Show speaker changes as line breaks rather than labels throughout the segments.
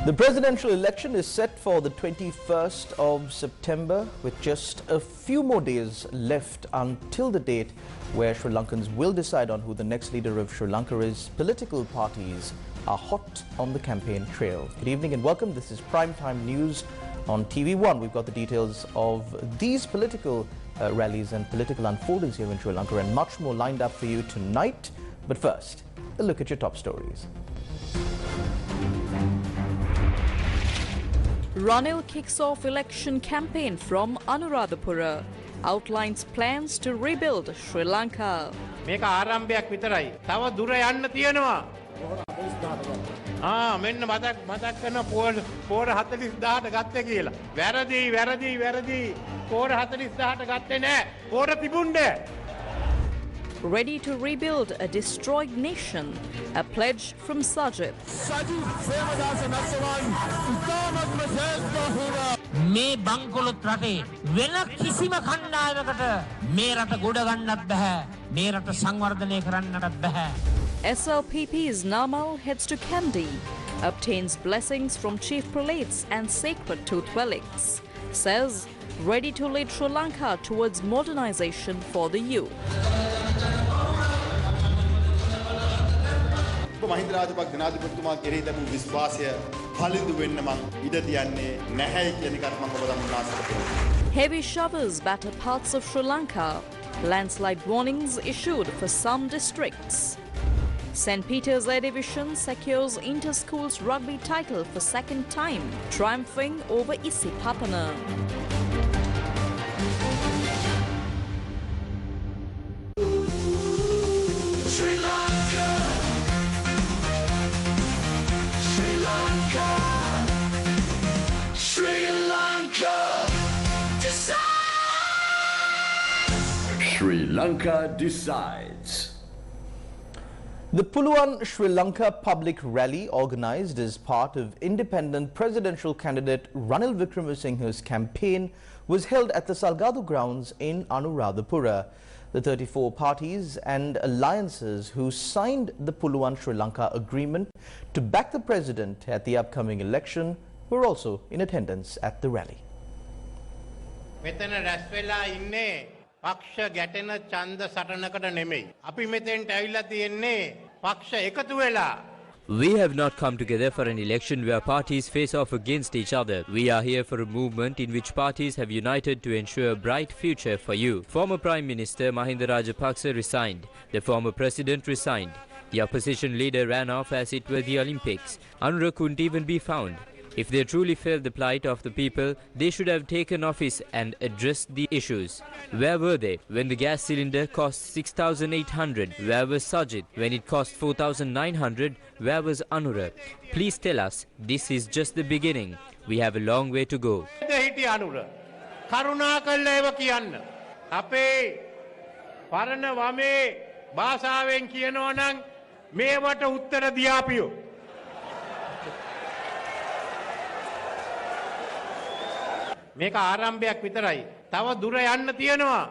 The presidential election is set for the 21st of September, with just a few more days left until the date where Sri Lankans will decide on who the next leader of Sri Lanka is. Political parties are hot on the campaign trail. Good evening and welcome. This is Primetime News on TV1. We've got the details of these political rallies and political unfoldings here in Sri Lanka and much more lined up for you tonight. But first, a look at your top stories.
Ranil kicks off election campaign from Anuradhapura, outlines plans to rebuild Sri Lanka.
මේක ආරම්භයක් විතරයි. තව දුර යන්න තියෙනවා. මෙන්න මතක් කරන පෝර 40000ට ගත්තේ කියලා. වැරදි. පෝර 40000ට ගත්තේ නැහැ. පෝර තිබුණේ.
Ready to rebuild a destroyed nation, a pledge from Sajid.
මේ බංකොලොත් රටේ වෙන කිසිම කණ්ඩායමකට මේ රට ගොඩ ගන්නත් බෑ. මේ රට සංවර්ධනය කරන්නත් බෑ.
SLPP's Namal heads to Kandy, obtains blessings from chief prelates and sacred tooth relics, says ready to lead Sri Lanka towards modernization for the youth.
Mahinda Rajapaksa ජනාධිපතිතුමා කෙරෙහි තිබූ විශ්වාසය පළිඳු වෙන්න මම ඉඩ තියන්නේ නැහැයි කියන එකට මම ඔබ දන්නවා.
Heavy showers batter parts of Sri Lanka. Landslide warnings issued for some districts. St. Peter's A Division secures inter-schools rugby title for second time, triumphing over Isipapana.
Sri Lanka, Sri Lanka, Sri Lanka,
Sri Lanka decides.
The Puluwan Sri Lanka public rally, organized as part of independent presidential candidate Ranil Wickremesinghe's campaign, was held at the Salgado grounds in Anuradhapura. The 34 parties and alliances who signed the Puluwan Sri Lanka agreement to back the president at the upcoming election were also in attendance at the rally.
මෙතන රැස් වෙලා ඉන්නේ පක්ෂ ගැටෙන ඡන්ද සටනකට නෙමෙයි. අපි මෙතෙන්ට ඇවිල්ලා තියෙන්නේ පක්ෂ එකතු වෙලා.
We have not come together for an election where parties face off against each other. We are here for a movement in which parties have united to ensure a bright future for you. Former Prime Minister Mahinda Rajapaksa resigned. The former President resigned. The opposition leader ran off as it were the Olympics. Anura couldn't even be found. If they truly felt the plight of the people, they should have taken office and addressed the issues. Where were they when the gas cylinder cost 6,800? Where was Sajid when it cost 4,900? Where was Anura? Please tell us, this is just the beginning. We have a long way to go.
පරණ වමේ භාෂාවෙන් කියනවා නම් මේවට උත්තර දියාපියෝ. මේක ආරම්භයක් විතරයි. තව දුර යන්න තියෙනවා.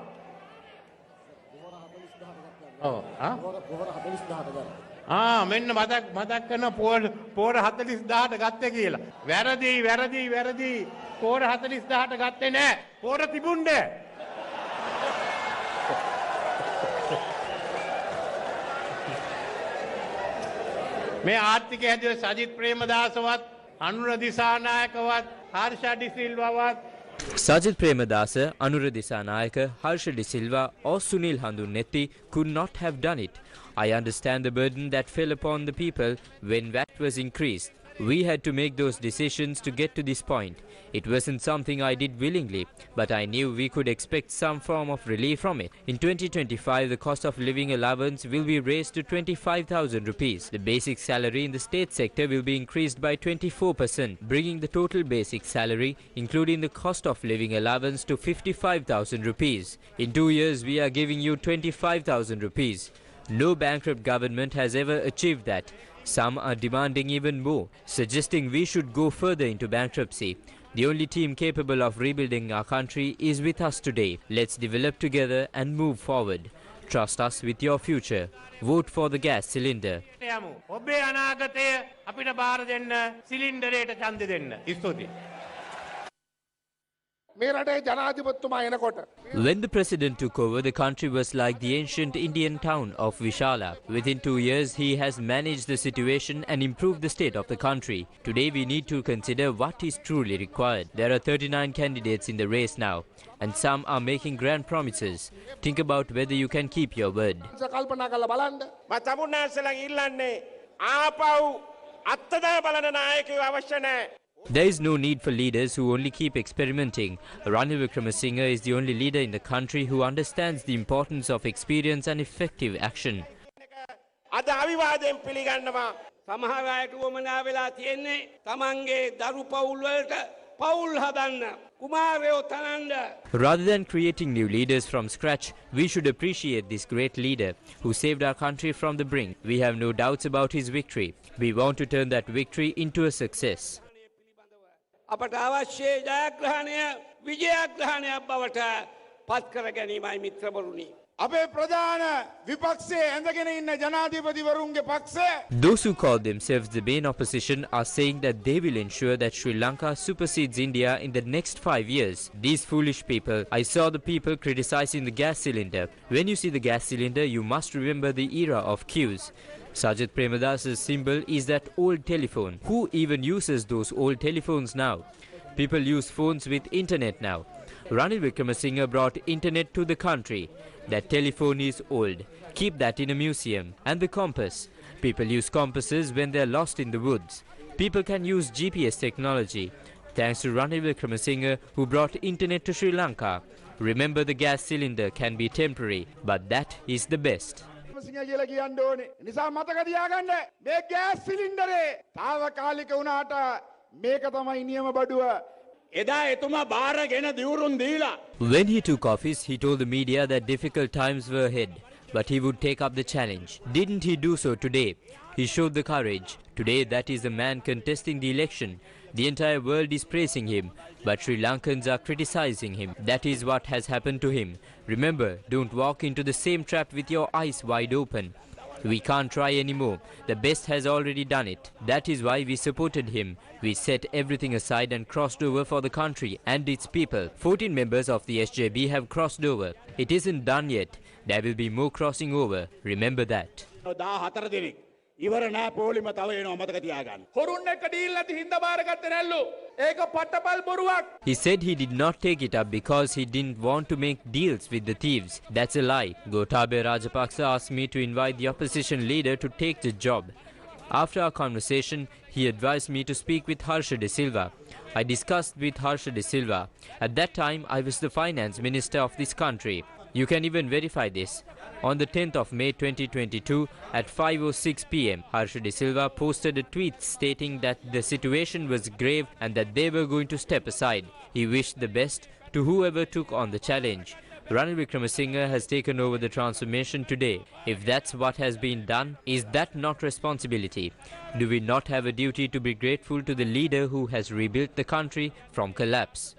මෙන්න මතක් කරන පෝර 40000ට ගත්තේ කියලා. වැරදි. පෝර 40000ට ගත්තේ නැහැ. පෝර තිබුණේ. මේ ආර්ථික හැදුවේ Sajith ප්‍රේමදාසවත්, Anura දිසානායකවත්, Harsha ඩිසිල්වාවත්.
Sajid Premadasa, Anura Disanayaka, Harsha De Silva or Sunil Handunetti could not have done it. I understand the burden that fell upon the people when VAT was increased. We had to make those decisions to get to this point. It wasn't something I did willingly, but I knew we could expect some form of relief from it. In 2025, the cost of living allowance will be raised to 25,000 rupees. The basic salary in the state sector will be increased by 24%, bringing the total basic salary, including the cost of living allowance, to 55,000 rupees. In 2 years, we are giving you 25,000 rupees. No bankrupt government has ever achieved that. Some are demanding even more, suggesting we should go further into bankruptcy. The only team capable of rebuilding our country is with us today. Let's develop together and move forward. Trust us with your future. Vote for the gas cylinder.
ඔබේ අනාගතය අපිට බාර දෙන්න සිලින්ඩරයට ඡන්දෙ දෙන්න. ස්තුතියි.
When the president took over, the country was like the ancient Indian town of Vishala. Within 2 years, he has managed the situation and improved the state of the country. Today, we need to consider what is truly required. There are 39 candidates in the race now, and some are making grand promises. Think about whether you can keep your word. There is no need for leaders who only keep experimenting. Ranil Wickremesinghe is the only leader in the country who understands the importance of experience and effective action. Rather than creating new leaders from scratch, we should appreciate this great leader who saved our country from the brink. We have no doubts about his victory. We want to turn that victory into a success.
අපට අවශ්‍ය ජයග්‍රහණය විජයග්‍රහණයක් බවට පත් කර ගැනීමයි මිත්‍රවරුනි. අපේ ප්‍රධාන විපක්ෂයේ ඇඳගෙන ඉන්න ජනාධිපතිවරුන්ගේ පක්ෂය
Those who call themselves the main opposition are saying that they will ensure that Sri Lanka supersedes India in the next 5 years. These foolish people. I saw the people criticizing the gas cylinder. When you see the gas cylinder, you must remember the era of queues. Sajid Premadasa's symbol is that old telephone. Who even uses those old telephones now? People use phones with internet now. Ranil Wickremesinghe brought internet to the country. That telephone is old. Keep that in a museum. And the compass. People use compasses when they are lost in the woods. People can use GPS technology. Thanks to Ranil Wickremesinghe, who brought internet to Sri Lanka. Remember, the gas cylinder can be temporary, but that is the best.
නිසා මතක තියාගන්න මේ gas සිලින්ඩරේ తాවකාලික වුණාට මේක තමයි නියම බඩුව. එදා එතුමා බාරගෙන දිවුරුන් දීලා.
When he took office, he told the media that difficult times were ahead, but he would take up the challenge. Didn't he do so today? He showed the courage. Today, that is the man contesting the election. The entire world is praising him, but Sri Lankans are criticizing him. That is what has happened to him. Remember, don't walk into the same trap with your eyes wide open. We can't try anymore. The best has already done it. That is why we supported him. We set everything aside and crossed over for the country and its people. 14 members of the SJB have crossed over. It isn't done yet. There will be more crossing over. Remember that.
ඉවර නෑ පොලිම තව එනවා මතක තියාගන්න. හොරුන් එක්ක deal නැති හින්දා බාරගත්තේ නැල්ලු. ඒක පට්ටපල් බොරුවක්.
He said he did not take it up because he didn't want to make deals with the thieves. That's a lie. Gotabaya Rajapaksa asked me to invite the opposition leader to take the job. After our conversation, he advised me to speak with Harsha De Silva. I discussed with Harsha De Silva. At that time, I was the finance minister of this country. You can even verify this. On the 10th of May 2022 at 5:06 p.m., Harsha De Silva posted a tweet stating that the situation was grave and that they were going to step aside. He wished the best to whoever took on the challenge. Ranil Wickremesinghe has taken over the transformation today. If that's what has been done, is that not responsibility? Do we not have a duty to be grateful to the leader who has rebuilt the country from collapse?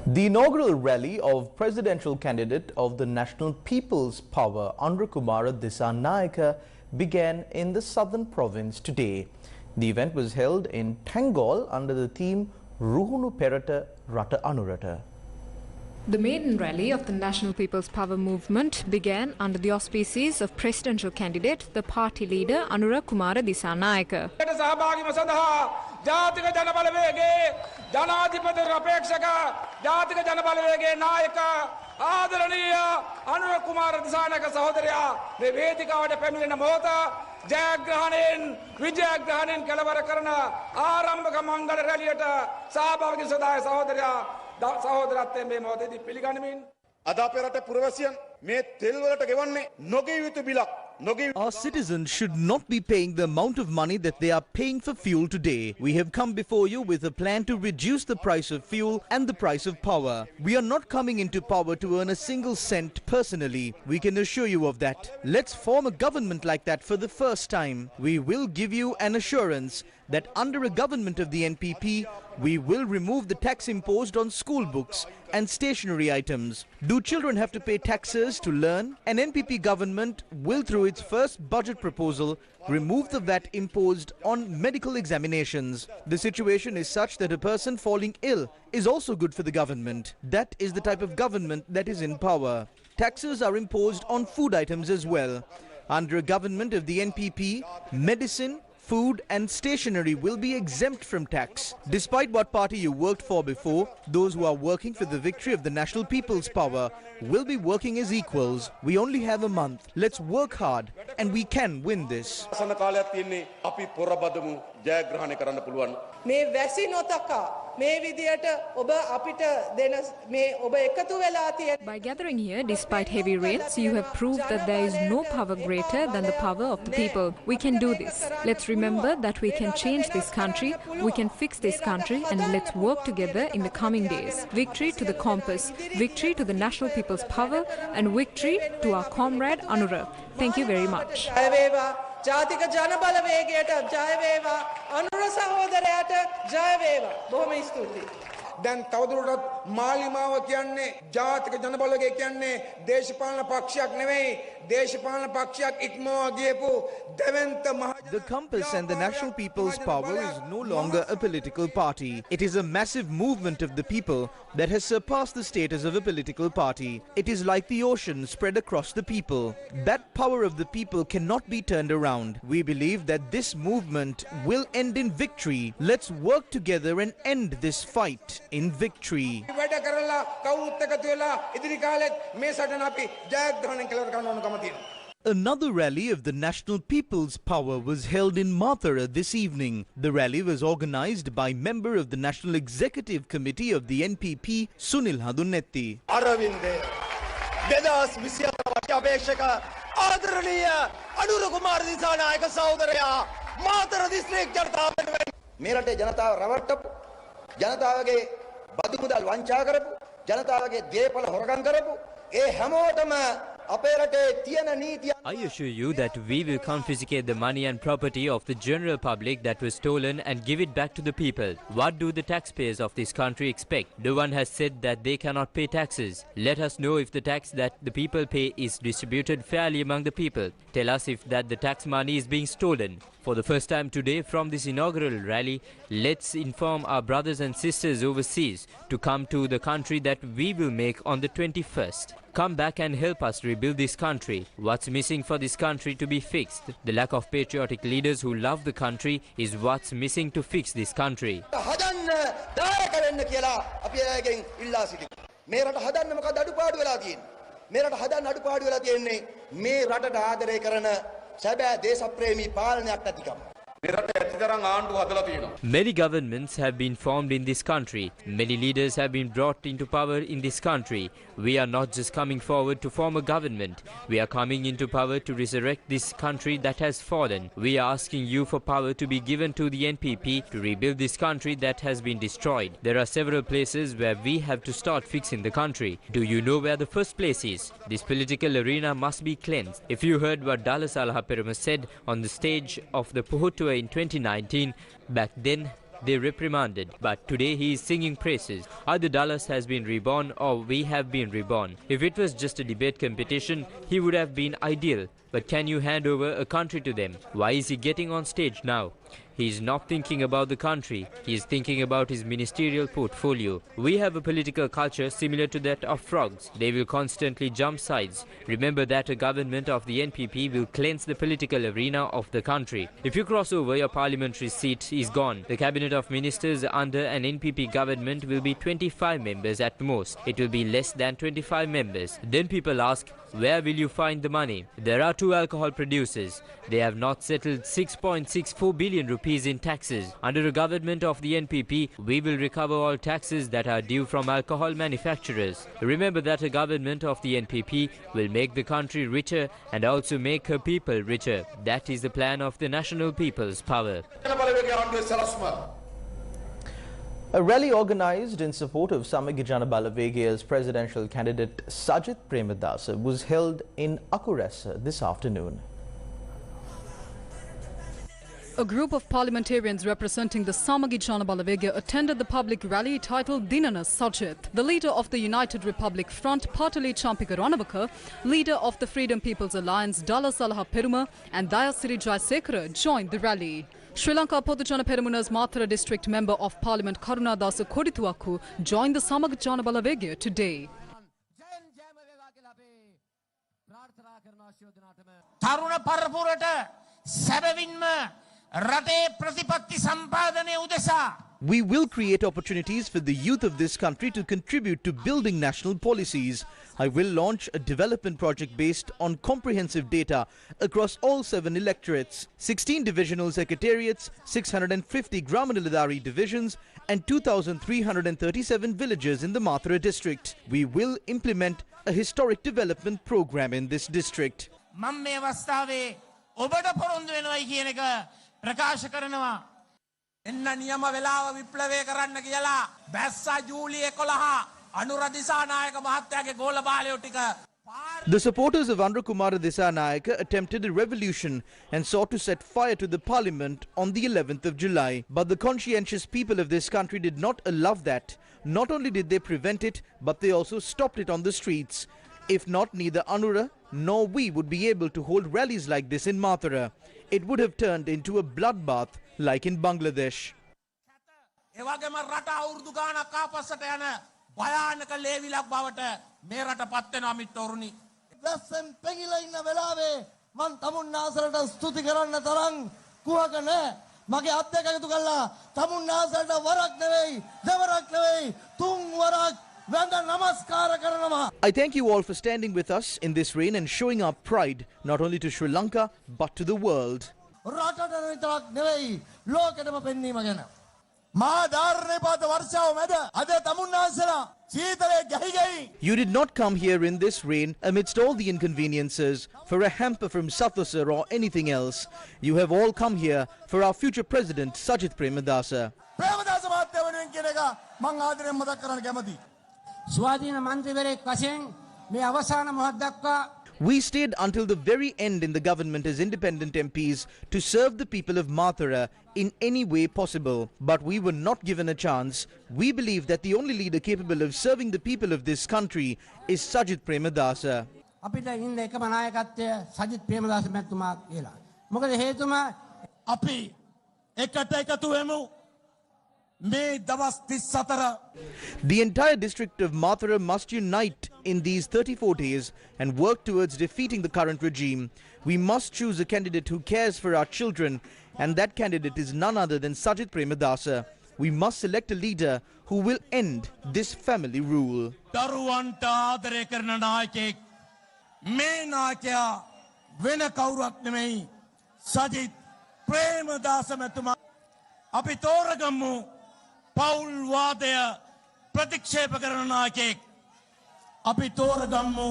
The inaugural rally of presidential candidate of the National People's Power, Anura Kumara Dissanayake, began in the southern province today. The event was held in Tangol under the theme Ruhunu Perata Rata Anurata.
The maiden rally of the National People's Power movement began under the auspices of presidential candidate, the party leader Anura Kumara Dissanayake.
ආදරණීය අනුර කුමාර දිසානායක සහෝදරයා මේ වේදිකාවට පැමිණෙන මොහොත ජයග්‍රහණයෙන් විජයග්‍රහණයෙන් කෙලවර කරන ආරම්භක මංගල රැළියට සහභාගී සදාය සහෝදරයා සහෝදරත්වයෙන් මේ මොහොතේදී පිළිගනිමින් අද අපේ රටේ පුරවැසියන් මේ තෙල් වලට ගෙවන්නේ නොගෙව යුතු බිලක්.
Our citizens should not be paying the amount of money that they are paying for fuel today. We have come before you with a plan to reduce the price of fuel and the price of power. We are not coming into power to earn a single cent personally. We can assure you of that. Let's form a government like that for the first time. We will give you an assurance that under a government of the NPP, we will remove the tax imposed on school books and stationery items. Do children have to pay taxes to learn? An NPP government will, through its first budget proposal, remove the VAT imposed on medical examinations. The situation is such that a person falling ill is also good for the government. That is the type of government that is in power. Taxes are imposed on food items as well. Under a government of the NPP, medicine, food and stationery will be exempt from tax. Despite what party you worked for before, those who are working for the victory of the National People's Power will be working as equals. We only have a month. Let's work hard and we can win this.
මේ වැසි නොතකා මේ විදියට ඔබ අපිට දෙන මේ ඔබ එකතු වෙලා තියෙන.
By gathering here, despite heavy rains, you have proved that there is no power greater than the power of the people. We can do this. Let's remember that we can change this country, we can fix this country, and let's work together in the coming days. Victory to the compass, victory to the National People's Power, and victory to our comrade Anura. Thank you very much.
ජාතික ජනබලවේගයට ජය වේවා අනුර සහෝදරයාට ජය වේවා බොහොම ස්තුතියි
දැන් තවදුරටත් මාලිමාව කියන්නේ ජාතික ජනබලවේගය කියන්නේ දේශපාලන පක්ෂයක් නෙවෙයි දේශපාලන පක්ෂයක් ඉක්මවා ගියපු දෙවන්ත මහ
The Compass and the National People's Power is no longer a political party. It is a massive movement of the people that has surpassed the status of a political party. It is like the ocean spread across the people. That power of the people cannot be turned around. We believe that this movement will end in victory. Let's work together and end this fight in victory.
වැඩ කරලා කවුරුත් එකතු වෙලා ඉදිරි කාලෙත් මේ සටන අපි ජයග්‍රහණය කළා කරන්න ඕන කම තියෙනවා.
Another rally of the National People's Power was held in Mathura this evening. The rally was organized by member of the National Executive Committee of the NPP, Sunil Hadunetti.
Aravinde, Vedas Vishyavati Abheshaka, Adaraniya, Anura Kumar Disanayaka Saudharaya, Mathura District Janata.
Merate Janata Ravartapu, Janatavage Badumudal Vanchakarapu, Janatavage Depal Horgangarapu, E Hamotama.
I assure you that we will confiscate the money and property of the general public that was stolen and give it back to the people. What do the taxpayers of this country expect? No one has said that they cannot pay taxes. Let us know if the tax that the people pay is distributed fairly among the people. Tell us if that the tax money is being stolen. For the first time today from this inaugural rally, let's inform our brothers and sisters overseas to come to the country that we will make on the 21st. Come back and help us rebuild this country. What's missing for this country to be fixed? The lack of patriotic leaders who love the country is what's missing to fix this country. Many governments have been formed in this country. Many leaders have been brought into power in this country. We are not just coming forward to form a government. We are coming into power to resurrect this country that has fallen. We are asking you for power to be given to the NPP to rebuild this country that has been destroyed. There are several places where we have to start fixing the country. Do you know where the first place is? This political arena must be cleansed. If you heard what Dallas Alahaperuma said on the stage of the Puhutua in 2019, back then they reprimanded, but today he is singing praises. Either Dallas has been reborn or we have been reborn. If it was just a debate competition, he would have been ideal. But can you hand over a country to them? Why is he getting on stage now? He is not thinking about the country. He is thinking about his ministerial portfolio. We have a political culture similar to that of frogs. They will constantly jump sides. Remember that a government of the NPP will cleanse the political arena of the country. If you cross over, your parliamentary seat is gone. The cabinet of ministers under an NPP government will be 25 members at most. It will be less than 25 members. Then people ask, where will you find the money? There are two alcohol producers. They have not settled 6.64 billion rupees in taxes. Under a government of the NPP, we will recover all taxes that are due from alcohol manufacturers. Remember that a government of the NPP will make the country richer and also make her people richer. That is the plan of the National People's Power.
A rally organised in support of Samagya Jana Balavega's presidential candidate Sajith Premadasa was held in Akuresa this afternoon.
A group of parliamentarians representing the Samagi Jana Balawegaya attended the public rally titled Dinana Sajith. The leader of the United Republic Front, Patali Champika Ranavaka, leader of the Freedom People's Alliance, Dala Salaha Peruma and Dayasiri Jaisekara joined the rally. Sri Lanka Podujana Peruma's Mathura district member of parliament Karuna Dasa Kodituaku joined the Samagi Jana Balawegaya today.
තරුණ පරපුරට සැබවින්ම රටේ ප්‍රතිපත්ති සම්පාදනය උදෙසා
We will create opportunities for the youth of this country to contribute to building national policies. I will launch a development project based on comprehensive data across all 7 electorates, 16 divisional secretariats, 650 Gramanilidari divisions and 2,337 villages in the Mathura district. We will implement a historic development program in this district.
මම මේ අවස්ථාවේ ඔබට පොරොන්දු වෙනවයි කියන එක ප්‍රකාශ කරනවා. එන්න නියම වෙලාව විප්ලවය කරන්න කියලා බැස්සා ජූලි 11 අනුර දිසානායක මහත්තයාගේ ගෝල බාලයෝ ටික.
The supporters of Andhra Kumara Disanayaka attempted a revolution and sought to set fire to the parliament on the 11th of July. But the conscientious people of this country did not allow that. Not only did they prevent it, but they also stopped it on the streets. If not, neither Anura nor we would be able to hold rallies like this in Mathura. It would have turned into a bloodbath like in Bangladesh.
මගේ අත් දෙක එකතු කරලා තමුන්නාසලට වරක් නෙවෙයි දෙවරක් නෙවෙයි තුන් වරක් වැඳ නමස්කාර කරනවා.
I thank you all for standing with us in this rain and showing our pride not only to Sri Lanka but to the world.
රටට විතරක් නෙවෙයි ලෝකෙටම පෙන්වීම ගැන. මා ධාරණේපාත වර්ෂාව මැද අද තමුන්නාසලා සීතලේ ගහි ගහි.
You did not come here in this rain amidst all the inconveniences for a hamper from Sathasar or anything else. You have all come here for our future president Sajith Premadasa.
Premadasa මහත්තයා වෙනුවෙන් කියන එක මම ආදරෙන් මතක් කරන්න කැමතියි.
ස්වාධීන මන්ත්‍රීවරයෙක් වශයෙන් මේ අවසාන මොහොත දක්වා
We stayed until the very end in the government as independent MPs to serve the people of Mathura in any way possible. But we were not given a chance. We believe that the only leader capable of serving the people of this country is Sajith Premadasa.
අපිට ඉන්න එකම නායකත්වය සජිත් ප්‍රේමදාස මැතිතුමා කියලා. මොකද හේතුව
අපි එකට එකතු වෙමු.
The entire district of Mathura must unite in these 34 days and work towards defeating the current regime. We must choose a candidate who cares for our children, and that candidate is none other than Sajith Premadasa. We must select a leader who will end this family rule.
දරුවන්ට ආදරය කරන නායකයෙක් මේ නායකයා වෙන කවුරුත් නෙමෙයි සජිත් ප්‍රේමදාස මැතිතුමා. අපි තෝරගමු පෞල් වාදය ප්‍රතික්ෂේප කරන නායකයෙක්. අපි තෝරගමු.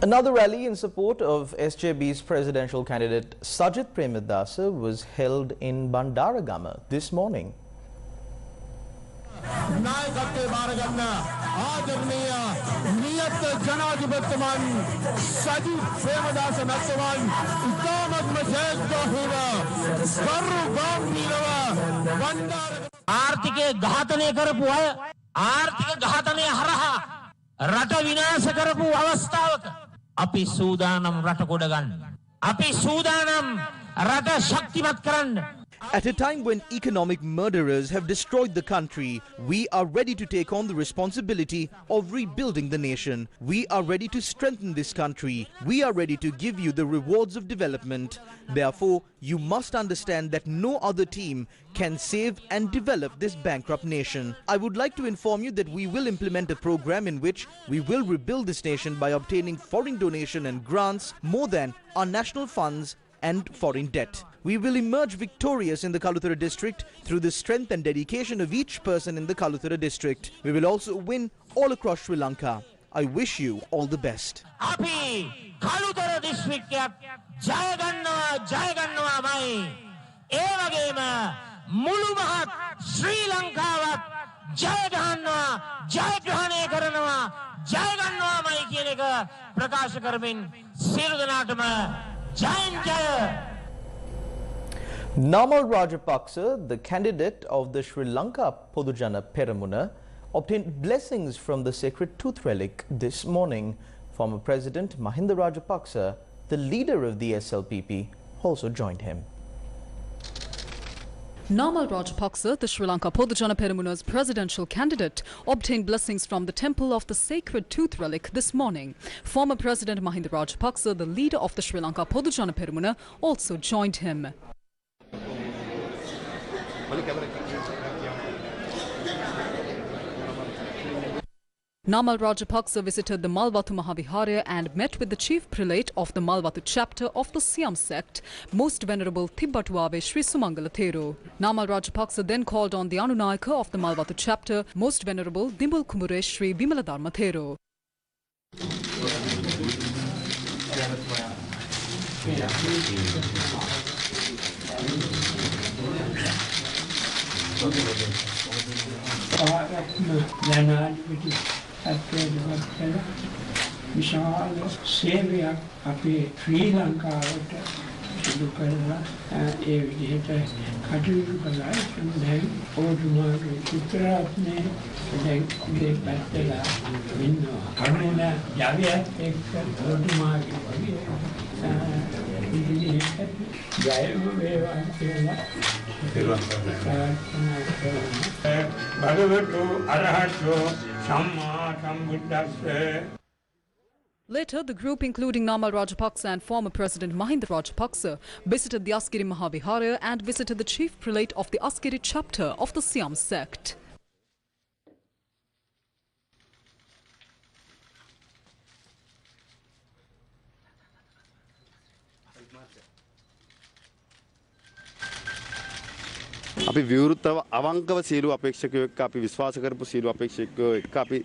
Another rally in support of SJB's presidential candidate Sajith Premadasa was held in Bandaragama this morning.
නායකත්වයේ බාරගන්න ආදරණීය නියත ජනාධිපතිතුමන් සජිත් ප්‍රේමදාස මැතිතුමන් ඉතාමත්ම ජයග්‍රහීව කරුගම්භීරව බණ්ඩාර
ආර්ථිකය ඝාතනය කරපු අය ආර්ථික ඝාතනය හරහා රට විනාශ කරපු අවස්ථාවක අපි සූදානම් රට ගොඩ ගන්න. අපි සූදානම් රට ශක්තිමත් කරන්න.
At a time when economic murderers have destroyed the country, we are ready to take on the responsibility of rebuilding the nation. We are ready to strengthen this country. We are ready to give you the rewards of development. Therefore, you must understand that no other team can save and develop this bankrupt nation. I would like to inform you that we will implement a program in which we will rebuild this nation by obtaining foreign donation and grants more than our national funds and foreign debt. We will emerge victorious in the Kaluthara district through the strength and dedication of each person in the Kaluthara district. We will also win all across Sri Lanka. I wish you all the best.
අපි Kaluthara district ජය ගන්නවාමයි. ඒ වගේම මුළු මහත් ශ්‍රී ලංකාවත් ජයග්‍රහණය කරනවා ජය ගන්නවාමයි කියන එක ප්‍රකාශ කරමින් සියලු දෙනාටම ජයෙන් ජය.
Namal Rajapaksa, the candidate of the Sri Lanka Podujana Peramuna, obtained blessings from the sacred tooth relic this morning. Former President Mahinda Rajapaksa, the leader of the SLPP, also joined him.
Namal Rajapaksa, the Sri Lanka Podujana Peramuna's presidential candidate, obtained blessings from the temple of the sacred tooth relic this morning. Former President Mahinda Rajapaksa, the leader of the Sri Lanka Podujana Peramuna, also joined him. Namal Rajapaksa visited the Malwatu Mahavihara and met with the chief prelate of the Malwatu chapter of the Siam sect, Most Venerable Tibbatuave Sri Sumangala Thero. Namal Rajapaksa then called on the Anunayaka of the Malwatu chapter, Most Venerable Dimbul Kumure Sri Bimala Thero.
විශාල සේවයක් අපේ ශ්‍රී ලංකාවට සිදු කරලා ඒ විදිහට කටයුතු කළා. දැන් ඕජුමාගේ චිත්‍රාත්මේ දැන් මේ පැත්තලා ඉන්නවා. කණුන ජාවියත් එක්ක ඕජුමාගේ වගේ ජයම වේවා කියලා භගවතු අරහතෝ සම්මා සම්බුද්දස්ස.
Later, the group, including Namal Rajapaksa and former President Mahinda Rajapaksa, visited the Askiri Mahavihara and visited the chief prelate of the Askiri chapter of the Siam sect.
අපි විවෘතව අවංකව සියලු අපේක්ෂකයෝ එක්ක අපි විශ්වාස කරපු සියලු අපේක්ෂකයෝ එක්ක අපි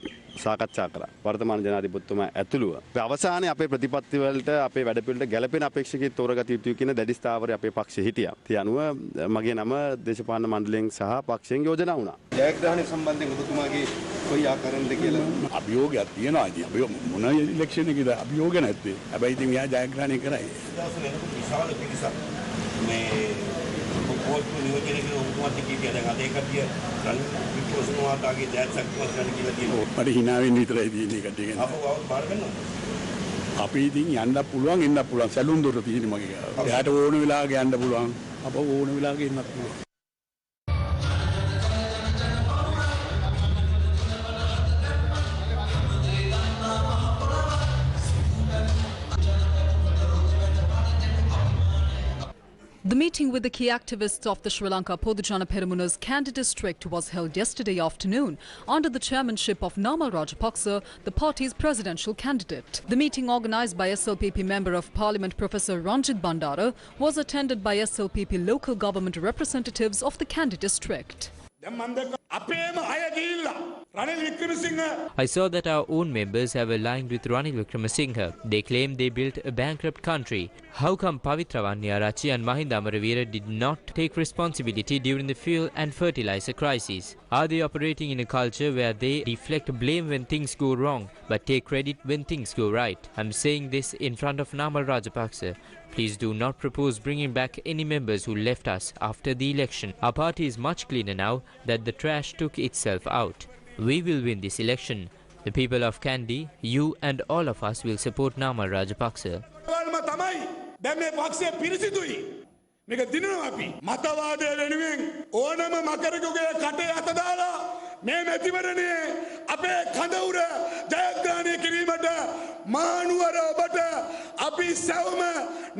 සාකච්ඡා කරා. වර්තමාන ජනාධිපතිතුමා ඇතුළුව. අවසානයේ අපේ ප්‍රතිපත්ති වලට අපේ වැඩපිළිවෙලට ගැළපෙන අපේක්ෂකයෙක් තෝරගත යුතුයි කියන දැඩි ස්ථාවරය අපේ පක්ෂයේ හිටියා. ඒ අනුව මගේ නම දේශපාලන මණ්ඩලයෙන් සහ පක්ෂයෙන් යෝජනා වුණා. ජයග්‍රහණය සම්බන්ධයෙන් ඔබතුමාගේ කොයි ආකාරයෙන්ද කියලා
අභියෝගයක් තියෙනවා. ඉතින් අපි මොන ඉලෙක්ෂන් එකේද අභියෝග නැත්තේ. හැබැයි ඉතින් මෙයා ජයග්‍රහණය කරයි.
විශාල පිරිසක් මේ පොත් නියෝජනය කරන උතුමත් කීපිය දැන් අද ඒකතිය රන් විපෝසනවාතාගේ දැක්සක් වස්රණ කියලා තියෙනවා.
මට hina වෙන්න විතරයි තියෙන්නේ ඒකට ගැන.
අපව බාර ගන්නවා.
අපි ඉතින් යන්න පුළුවන් එන්න පුළුවන් සැලුන් දොර තියෙන්නේ මගේ. එයාට ඕන වෙලාවක යන්න පුළුවන්. අපව ඕන වෙලාවක එන්නත් පුළුවන්.
The meeting with the key activists of the Sri Lanka Podujana Peramuna's Kandy district was held yesterday afternoon under the chairmanship of Namal Rajapaksa, the party's presidential candidate. The meeting, organised by SLPP Member of Parliament Professor Ranjit Bandara, was attended by SLPP local government representatives of the Kandy district.
I saw that our own members have aligned with Ranil Wickremesinghe. They claim they built a bankrupt country. How come Pavitra Wanniyarachi and Mahinda Amaraveera did not take responsibility during the fuel and fertilizer crisis? Are they operating in a culture where they deflect blame when things go wrong, but take credit when things go right? I'm saying this in front of Namal Rajapaksa. Please do not propose bringing back any members who left us after the election. Our party is much cleaner now that the trash took itself out. We will win this election. The people of Kandy, you and all of us will support Namal Rajapaksa.
මේක දිනනවා අපි මතවාදය වෙනුවෙන් ඕනම මකරකගේ කටේ අත දාලා මේ මැතිවරණයේ අපේ කඳවුර ජයග්‍රහණය කිරීමට මානුවර ඔබට අපි සැවම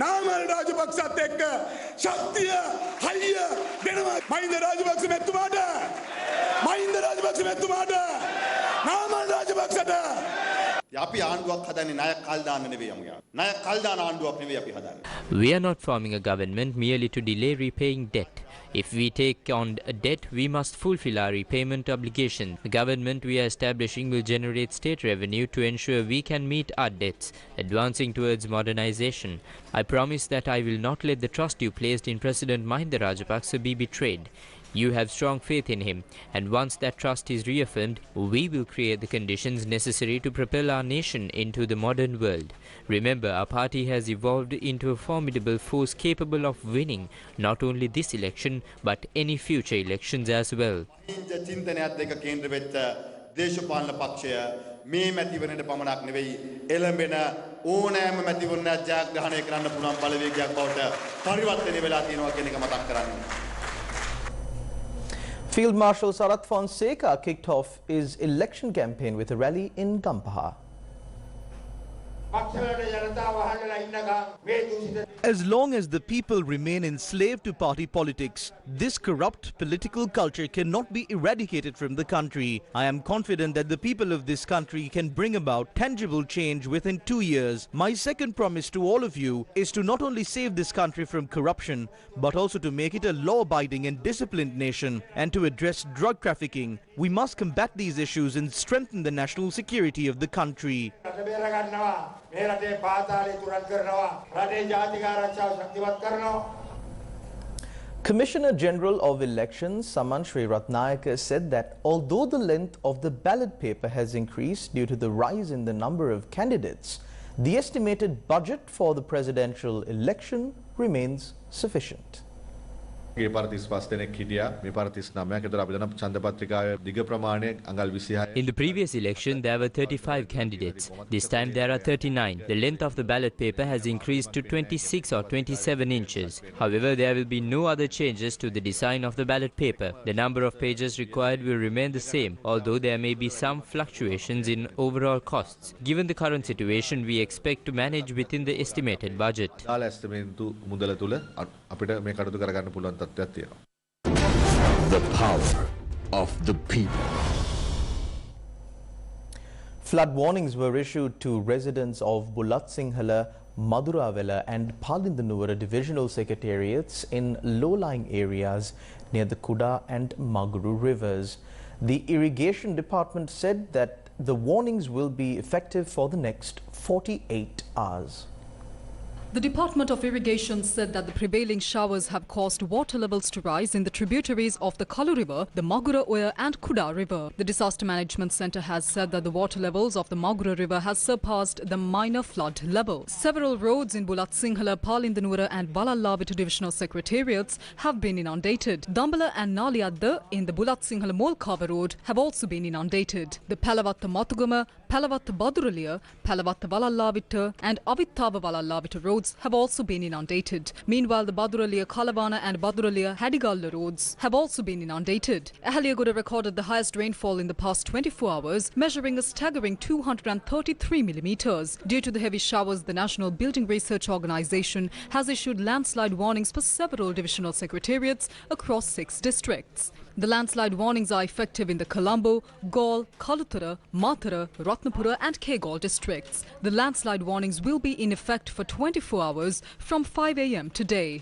නාමල් රාජපක්ෂත් එක්ක ශක්තිය හයිය දෙනවා මහින්ද රාජපක්ෂ මැතිතුමාට නාමල් රාජපක්ෂට
අපි ආණ්ඩුවක් හදන්නේ ණය කල් දාන්න නෙවෙයි අමුයා. ණය කල් දාන ආණ්ඩුවක් නෙවෙයි අපි හදන්නේ.
We are not forming a government merely to delay repaying debt. If we take on a debt, we must fulfill our repayment obligation. The government we are establishing will generate state revenue to ensure we can meet our debts, advancing towards modernization. I promise that I will not let the trust you placed in President Mahinda Rajapaksa be betrayed. You have strong faith in him, and once that trust is reaffirmed, we will create the conditions necessary to propel our nation into the modern world. Remember, our party has evolved into a formidable force capable of winning not only this election, but any future elections as well.
දේශපාලන පක්ෂය මේ මැතිවරණයට පමණක් නෙවෙයි එළඹෙන ඕනෑම මැතිවරණයක් ජයග්‍රහණය කරන්න පුළුවන් බලවේගයක් බවට පරිවර්තනය වෙලා තියෙනවා කියන එක මතක් කරන්න.
Field Marshal Sarath Fonseca kicked off his election campaign with a rally in Gampaha.
As long as the people remain enslaved to party politics, this corrupt political culture cannot be eradicated from the country. I am confident that the people of this country can bring about tangible change within 2 years. My second promise to all of you is to not only save this country from corruption, but also to make it a law-abiding and disciplined nation and to address drug trafficking. We must combat these issues and strengthen the national security of the country.
Commissioner General of Elections Saman Sri Ratnayaka said that although the length of the ballot paper has increased due to the rise in the number of candidates, the estimated budget for the presidential election remains sufficient.
In the
previous election, there were 35 candidates. This time there are 39. The length of the ballot paper has increased to 26 or 27 inches. However, there will be no other changes to the design of the ballot paper. The number of pages required will remain the same, although there may be some fluctuations in overall costs. Given the current situation, we expect to manage within the estimated budget.
The power of the people.
Flood warnings were issued to residents of Bulletin, Maduravela and Palindanura divisional secretariats in low-lying areas near the Kuda and Maguru rivers. The irrigation department said that the warnings will be effective for the next 48 hours.
The Department of Irrigation said that the prevailing showers have caused water levels to rise in the tributaries of the Kalu River, the Magura Oya and Kuda River. The Disaster Management Centre has said that the water levels of the Magura River has surpassed the minor flood level. Several roads in Bulletin, Palindanura and Balallabita divisional secretariats have been inundated. Dambala and Naliadda in the Bulletin Molkava road have also been inundated. The Palavatta Matugama, Palavatta Baduralia, Palavatta Balallabita and Avittava Balallabita roads have also been inundated. Meanwhile, the Baduralia Kalavana and Baduralia Hadigalla roads have also been inundated. Ahaliagoda recorded the highest rainfall in the past 24 hours, measuring a staggering 233 millimeters. Due to the heavy showers, the National Building Research Organisation has issued landslide warnings for several divisional secretariats across 6 districts. The landslide warnings are effective in the Colombo, Gaul, Kalutara, Matara, Ratnapura and Kegaul districts. The landslide warnings will be in effect for 24 hours from 5 a.m. today.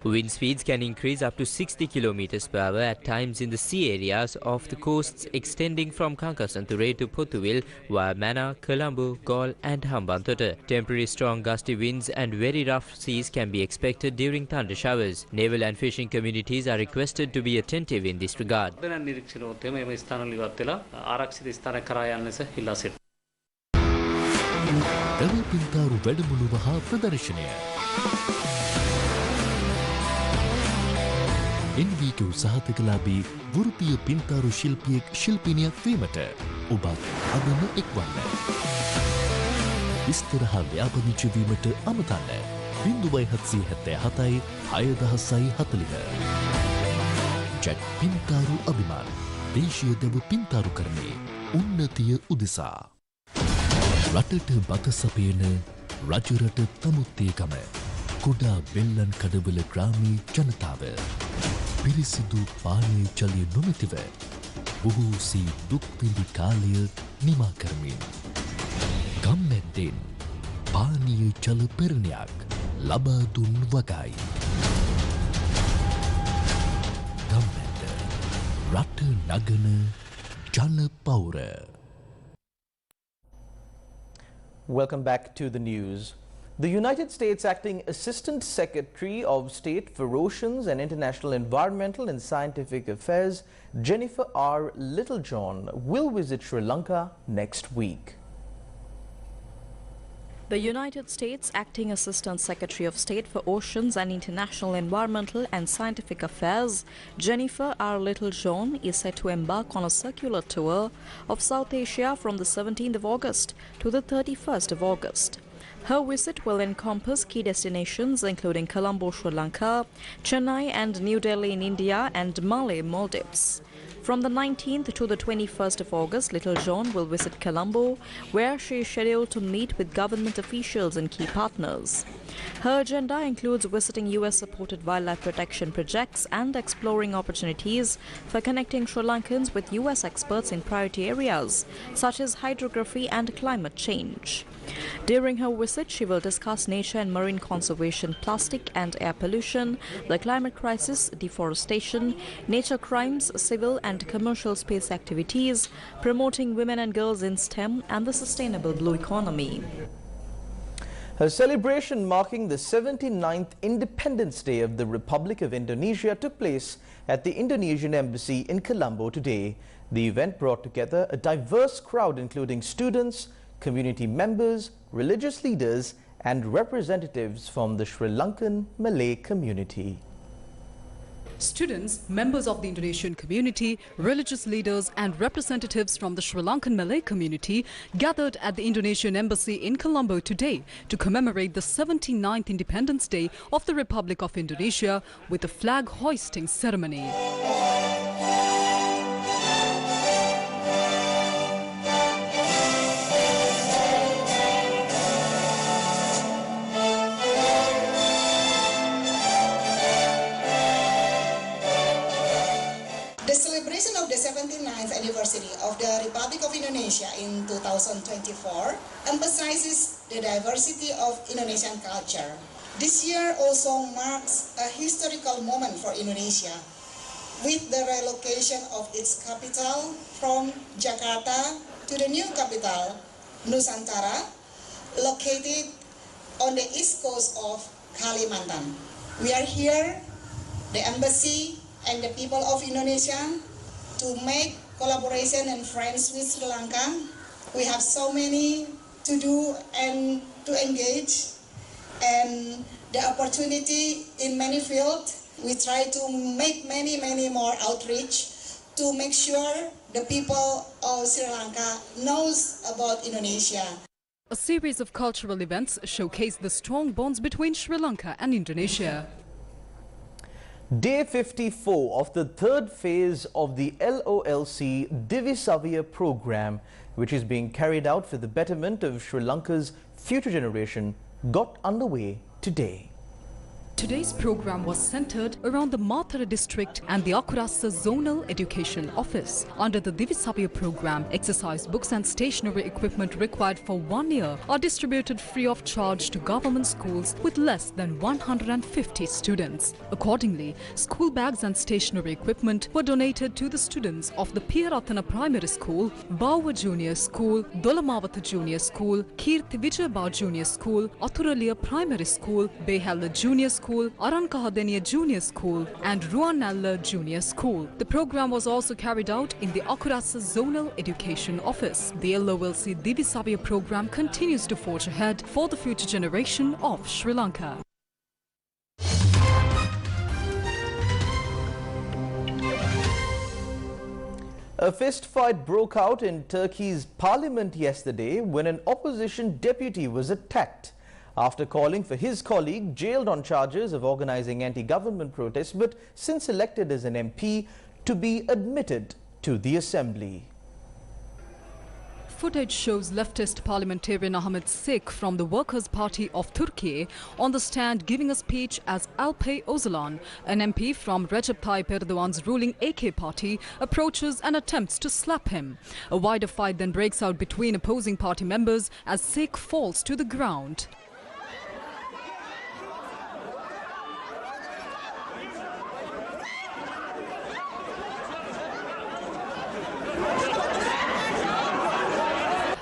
Wind speeds can increase up to 60 kilometers per hour at times in the sea areas of the coasts extending from Kankasanture to Potuvil via Mana, Colombo, Gaul and Hambantota. Temporary strong gusty winds and very rough seas can be expected during thunder showers. Naval and fishing communities are requested to be attentive in this regard.
NVQ සහතිකලාභී වෘත්තීය පින්තාරු ශිල්පියෙක් ශිල්පිනියක් වීමට ඔබත් අදම එක්වන්න. විස්තර හා ව්‍යාපදිංචි වීමට අමතන්න 0777 6040. ජැට් පින්තාරු අභිමාන දේශීය දෙව් පින්තාරුකරණයේ උන්නතිය උදෙසා. රටට බත සපයන රජරට තමුත්තේකම කුඩා බෙල්ලන් කඩවල ග්‍රාමී ජනතාව පිරිසිදු පානීය ජලය නොමැතිව බොහෝසී දුක් විඳි කාලය නිමා කරමින් ගම්මැද්දෙන් පානීය ජල පෙරණයක් ලබා දුන් වගයි. ගම්මැද්ද රට නගන ජල පෞර.
Welcome back to the news. The United States Acting Assistant Secretary of State for Oceans and International Environmental and Scientific Affairs, Jennifer R. Littlejohn, will visit Sri Lanka next week.
The United States Acting Assistant Secretary of State for Oceans and International Environmental and Scientific Affairs, Jennifer R. Littlejohn, is set to embark on a circular tour of South Asia from the 17th of August to the 31st of August. Her visit will encompass key destinations including Colombo, Sri Lanka, Chennai and New Delhi in India, and Malé, Maldives. From the 19th to the 21st of August, Littlejohn will visit Colombo, where she is scheduled to meet with government officials and key partners. Her agenda includes visiting US-supported wildlife protection projects and exploring opportunities for connecting Sri Lankans with US experts in priority areas, such as hydrography and climate change. During her visit, she will discuss nature and marine conservation, plastic and air pollution, the climate crisis, deforestation, nature crimes, civil and commercial space activities, promoting women and girls in STEM, and the sustainable blue economy.
A celebration marking the 79th Independence Day of the Republic of Indonesia took place at the Indonesian Embassy in Colombo today. The event brought together a diverse crowd including students, community members, religious leaders and representatives from the Sri Lankan Malay community.
Students, members of the Indonesian community, religious leaders and representatives from the Sri Lankan Malay community gathered at the Indonesian Embassy in Colombo today to commemorate the 79th Independence Day of the Republic of Indonesia with a flag hoisting ceremony.
The celebration of the 79th anniversary of the Republic of Indonesia in 2024 emphasizes the diversity of Indonesian culture. This year also marks a historical moment for Indonesia, with the relocation of its capital from Jakarta to the new capital, Nusantara, located on the east coast of Kalimantan. We are here, the embassy and the people of Indonesia, to make collaboration and friends with Sri Lanka. We have so many to do and to engage, and the opportunity in many fields. We try to make many more outreach to make sure the people of Sri Lanka knows about Indonesia.
A series of cultural events showcase the strong bonds between Sri Lanka and Indonesia.
Day 54 of the third phase of the LOLC Divisavia program, which is being carried out for the betterment of Sri Lanka's future generation, got underway today.
Today's program was centered around the Matara district and the Akurasa Zonal Education Office. Under the Divisavia program, exercise books and stationery equipment required for 1 year are distributed free of charge to government schools with less than 150 students. Accordingly, school bags and stationery equipment were donated to the students of the Piyaratana Primary School, Bauwa Junior School, Dolamawata Junior School, Kirti Vijayabha Junior School, Athuralia Primary School, Behalla Junior School, Arankahadeniya Junior School and Ruanalla Junior School. The program was also carried out in the Akurasa Zonal Education Office. The LOLC Divisavia program continues to forge ahead for the future generation of Sri Lanka.
A fist fight broke out in Turkey's parliament yesterday when an opposition deputy was attacked after calling for his colleague, jailed on charges of organizing anti-government protests but since elected as an MP, to be admitted to the assembly.
Footage shows leftist parliamentarian Ahmet Sek from the Workers' Party of Turkey on the stand giving a speech as Alpay Öcalan, an MP from Recep Tayyip Erdogan's ruling AK party, approaches and attempts to slap him. A wider fight then breaks out between opposing party members as Sek falls to the ground.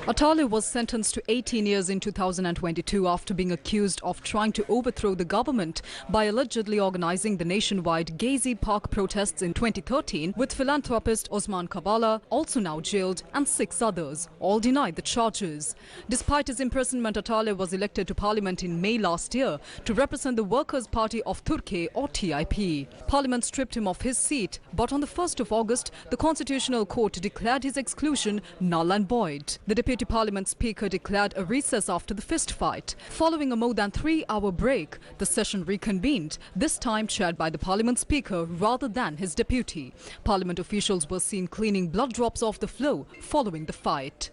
Atale was sentenced to 18 years in 2022 after being accused of trying to overthrow the government by allegedly organizing the nationwide Gezi Park protests in 2013, with philanthropist Osman Kavala also now jailed and 6 others, all denied the charges. Despite his imprisonment, Atale was elected to parliament in May last year to represent the Workers' Party of Turkey or TIP. Parliament stripped him of his seat, but on the 1st of August, the Constitutional Court declared his exclusion null and void. The Deputy Parliament Speaker declared a recess after the fist fight. Following a more than 3-hour break, the session reconvened, this time chaired by the Parliament Speaker rather than his deputy. Parliament officials were seen cleaning blood drops off the floor following the fight.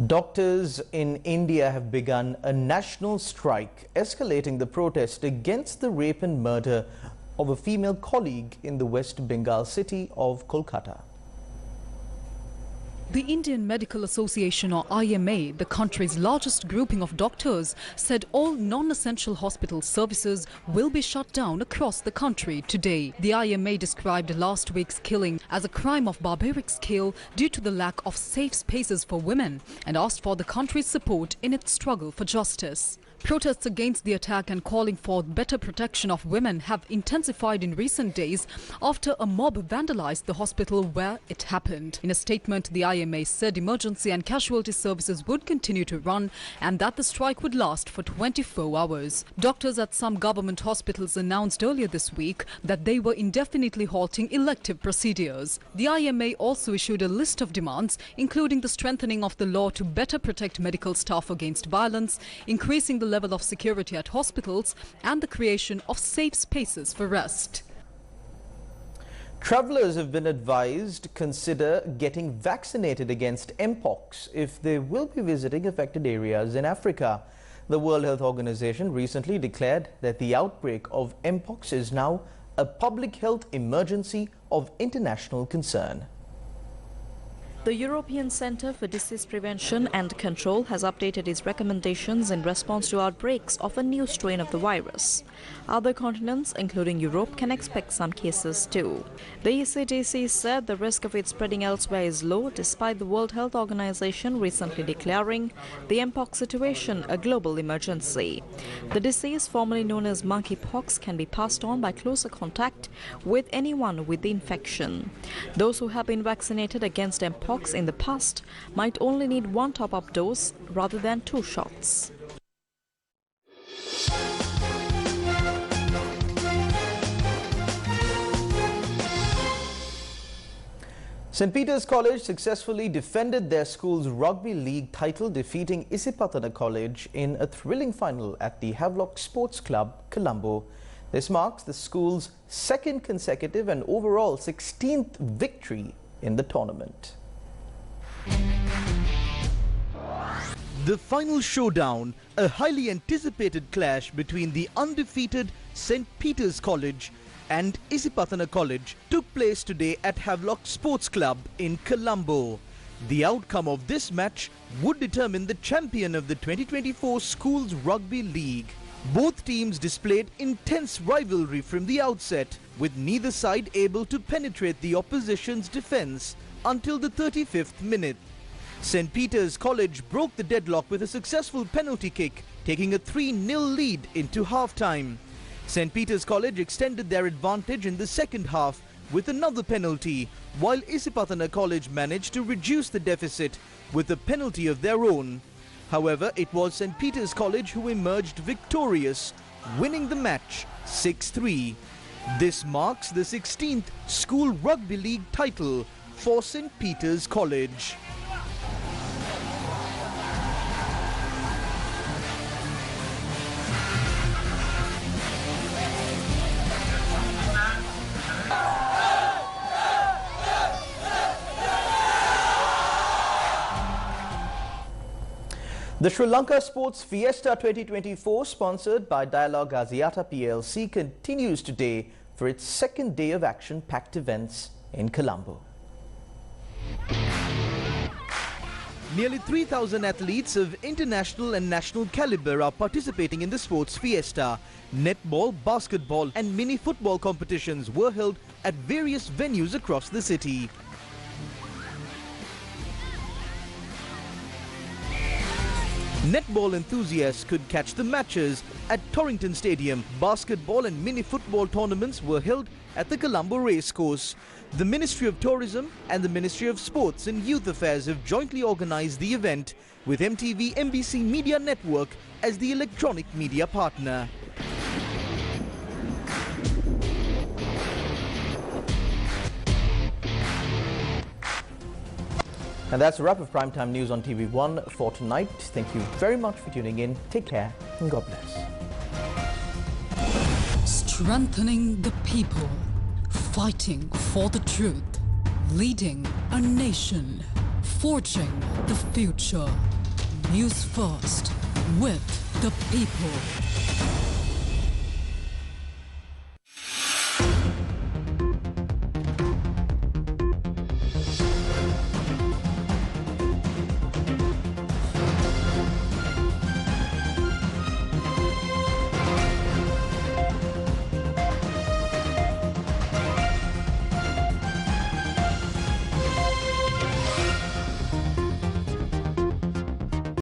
Doctors in India have begun a national strike, escalating the protest against the rape and murder of a female colleague in the West Bengal city of Kolkata.
The Indian Medical Association, or IMA, the country's largest grouping of doctors, said all non-essential hospital services will be shut down across the country today. The IMA described last week's killing as a crime of barbaric scale due to the lack of safe spaces for women and asked for the country's support in its struggle for justice. Protests against the attack and calling for better protection of women have intensified in recent days after a mob vandalized the hospital where it happened. In a statement, the IMA said emergency and casualty services would continue to run and that the strike would last for 24 hours. Doctors at some government hospitals announced earlier this week that they were indefinitely halting elective procedures. The IMA also issued a list of demands, including the strengthening of the law to better protect medical staff against violence, increasing the level of security at hospitals and the creation of safe spaces for rest.
Travellers have been advised to consider getting vaccinated against Mpox if they will be visiting affected areas in Africa. The World Health Organization recently declared that the outbreak of Mpox is now a public health emergency of international concern.
The European Centre for Disease Prevention and Control has updated its recommendations in response to outbreaks of a new strain of the virus. Other continents, including Europe, can expect some cases too. The ECDC said the risk of it spreading elsewhere is low, despite the World Health Organization recently declaring the Mpox situation a global emergency. The disease, formerly known as monkeypox, can be passed on by closer contact with anyone with the infection. Those who have been vaccinated against Mpox in the past might only need 1 top-up dose rather than 2 shots.
St. Peter's College successfully defended their school's rugby league title, defeating Isipatana College in a thrilling final at the Havelock Sports Club, Colombo. This marks the school's 2nd consecutive and overall 16th victory in the tournament.
The final showdown, a highly anticipated clash between the undefeated St. Peter's College and Isipatana College, took place today at Havelock Sports Club in Colombo. The outcome of this match would determine the champion of the 2024 Schools Rugby League. Both teams displayed intense rivalry from the outset, with neither side able to penetrate the opposition's defence until the 35th minute. St. Peter's College broke the deadlock with a successful penalty kick, taking a 3-0 lead into half-time. St. Peter's College extended their advantage in the second half with another penalty, while Isipatana College managed to reduce the deficit with a penalty of their own. However, it was St. Peter's College who emerged victorious, winning the match 6-3. This marks the 16th School Rugby League title for St. Peter's College.
The Sri Lanka Sports Fiesta 2024, sponsored by Dialogue Axiata PLC, continues today for its 2nd day of action-packed events in Colombo.
Nearly 3,000 athletes of international and national caliber are participating in the Sports Fiesta. Netball, basketball and mini football competitions were held at various venues across the city. Netball enthusiasts could catch the matches at Torrington Stadium. Basketball and mini football tournaments were held at the Colombo Racecourse. The Ministry of Tourism and the Ministry of Sports and Youth Affairs have jointly organized the event with MTV MBC Media Network as the electronic media partner.
And that's a wrap of Primetime News on TV1 for tonight. Thank you very much for tuning in. Take care and God bless.
Strengthening the people, fighting for the truth, leading a nation, forging the future. News First with the people.